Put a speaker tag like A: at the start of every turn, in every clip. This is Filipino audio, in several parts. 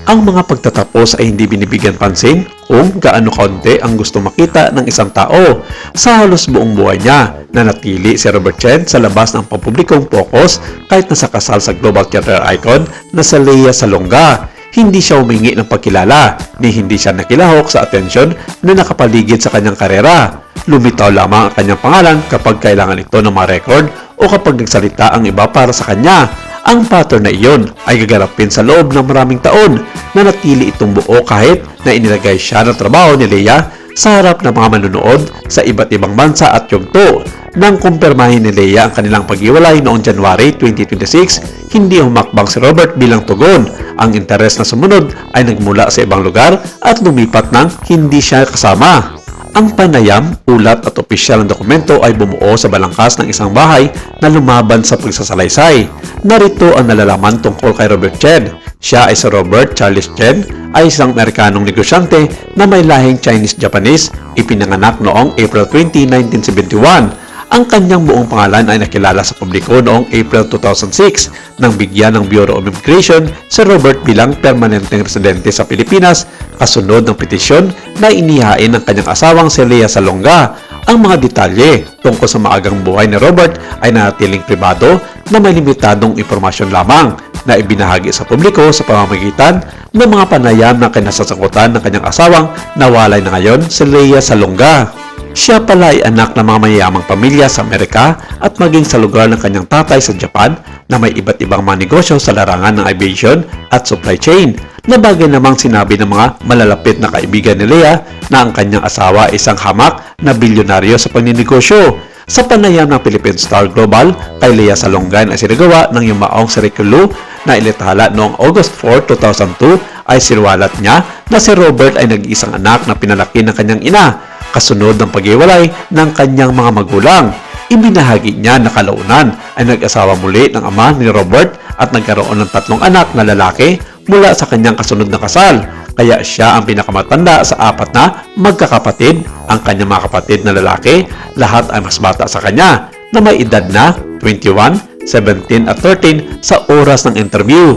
A: Ang mga pagtatapos ay hindi binibigyan pansin kung gaano kaunti ang gusto makita ng isang tao. Sa halos buong buhay niya, nanatili si Robert Chen sa labas ng pampublikong focus kahit nasa kasal sa global career icon na si Lea Salonga. Hindi siya humingi ng pagkilala, ni hindi siya nakilahok sa atensyon na nakapaligid sa kanyang karera. Lumitaw lamang ang kanyang pangalan kapag kailangan ito ng mga record o kapag nagsalita ang iba para sa kanya. Ang pattern na iyon ay gaganapin sa loob ng maraming taon na natili itong buo kahit na inilagay siya ng trabaho ni Lea sa harap ng mga manunood sa iba't ibang bansa at yugto. Nang kumpirmahin ni Lea ang kanilang paghiwalay noong January 2026, hindi humakbang si Robert bilang tugon. Ang interes na sumunod ay nagmula sa ibang lugar at lumipat nang hindi siya kasama. Ang panayam, ulat at opisyal ng dokumento ay bumuo sa balangkas ng isang bahay na lumaban sa pagsasalaysay. Narito ang nalalaman tungkol kay Robert Chen. Siya ay si Robert Charles Chen, ay isang Amerikanong negosyante na may lahing Chinese-Japanese, ipinanganak noong April 20, 1971. Ang kanyang buong pangalan ay nakilala sa publiko noong April 2006 nang bigyan ng Bureau of Immigration si Robert bilang permanenteng residente sa Pilipinas kasunod ng petisyon na inihain ng kanyang asawang si Lea Salonga. Ang mga detalye tungkol sa maagang buhay ni Robert ay nanatiling pribado na may limitadong impormasyon lamang na ibinahagi sa publiko sa pamamagitan ng mga panayam na kinasasakutan ng kanyang asawang nawalay na ngayon si Lea Salonga. Siya pala ay anak ng mga mayayamang pamilya sa Amerika at maging sa lugar ng kanyang tatay sa Japan na may iba't ibang mga negosyo sa larangan ng aviation at supply chain. Na bagay namang sinabi ng mga malalapit na kaibigan ni Lea na ang kanyang asawa ay isang hamak na bilyonaryo sa pagninegosyo. Sa panayam ng Philippine Star Global, kay Lea Salonga ay sinagawa ng yumaong curriculum na ilithala noong August 4, 2002 ay sirwalat niya na si Robert ay nag-iisang anak na pinalaki ng kanyang ina kasunod ng paghiwalay ng kanyang mga magulang. Ibinahagi niya na kalaunan ay nag-asawa muli ng ama ni Robert at nagkaroon ng 3 anak na lalaki mula sa kanyang kasunod na kasal. Kaya siya ang pinakamatanda sa 4 na magkakapatid. Ang kanyang mga kapatid na lalaki, lahat ay mas bata sa kanya na may edad na 21, 17 at 13 sa oras ng interview.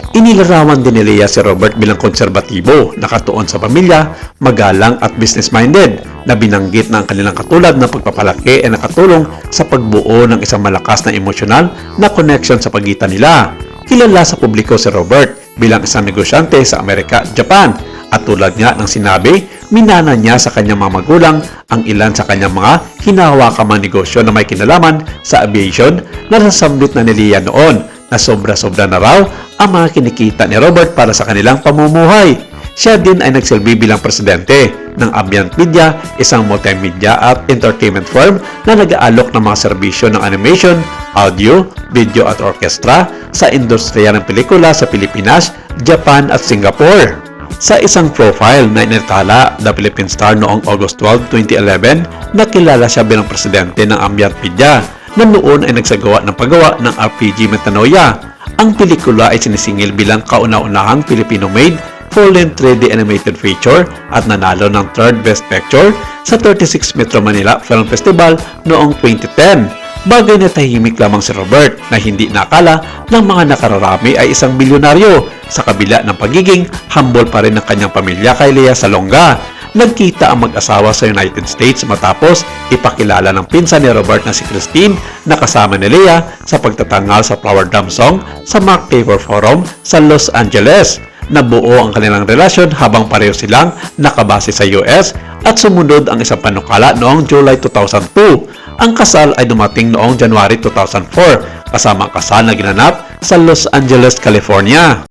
A: Inilarawan din ni Lea si Robert bilang konserbatibo, nakatuon sa pamilya, magalang at business-minded, na binanggit na ang kanilang katulad na pagpapalaki ay nakatulong sa pagbuo ng isang malakas na emosyonal na connection sa pagitan nila. Kilala sa publiko si Robert bilang isang negosyante sa Amerika at Japan at tulad nga ng sinabi, minana niya sa kanyang mga magulang ang ilan sa kanyang mga hinahawakang mga negosyo na may kinalaman sa aviation na nasambit na ni Lea noon na sobra-sobra na raw ang mga kinikita ni Robert para sa kanilang pamumuhay. Siya din ay nagsilbi bilang presidente ng Ambient Media, isang multimedia at entertainment firm na nag-aalok ng mga serbisyo ng animation, audio, video at orkestra sa industriya ng pelikula sa Pilipinas, Japan at Singapore. Sa isang profile na initala The Philippine Star noong August 12, 2011, nakilala siya bilang presidente ng Ambient Media na noon ay nagsagawa ng paggawa ng RPG Metanoia. Ang pelikula ay sinisingil bilang kauna-unahang Filipino-made full-length 3D animated feature at nanalo ng 3rd Best Picture sa 36 Metro Manila Film Festival noong 2010. Bagay na tahimik lamang si Robert na hindi nakala ng mga nakararami ay isang bilyonaryo sa kabila ng pagiging humble pa rin ng kanyang pamilya kay Lea Salonga. Nagkita ang mag-asawa sa United States matapos ipakilala ng pinsan ni Robert na si Christine na kasama ni Lea sa pagtatangal sa Flower Drum Song sa Mark Taper Forum sa Los Angeles. Nabuo ang kanilang relasyon habang pareho silang nakabase sa US at sumunod ang isang panukala noong July 2002. Ang kasal ay dumating noong January 2004 kasama ang kasal na ginanap sa Los Angeles, California.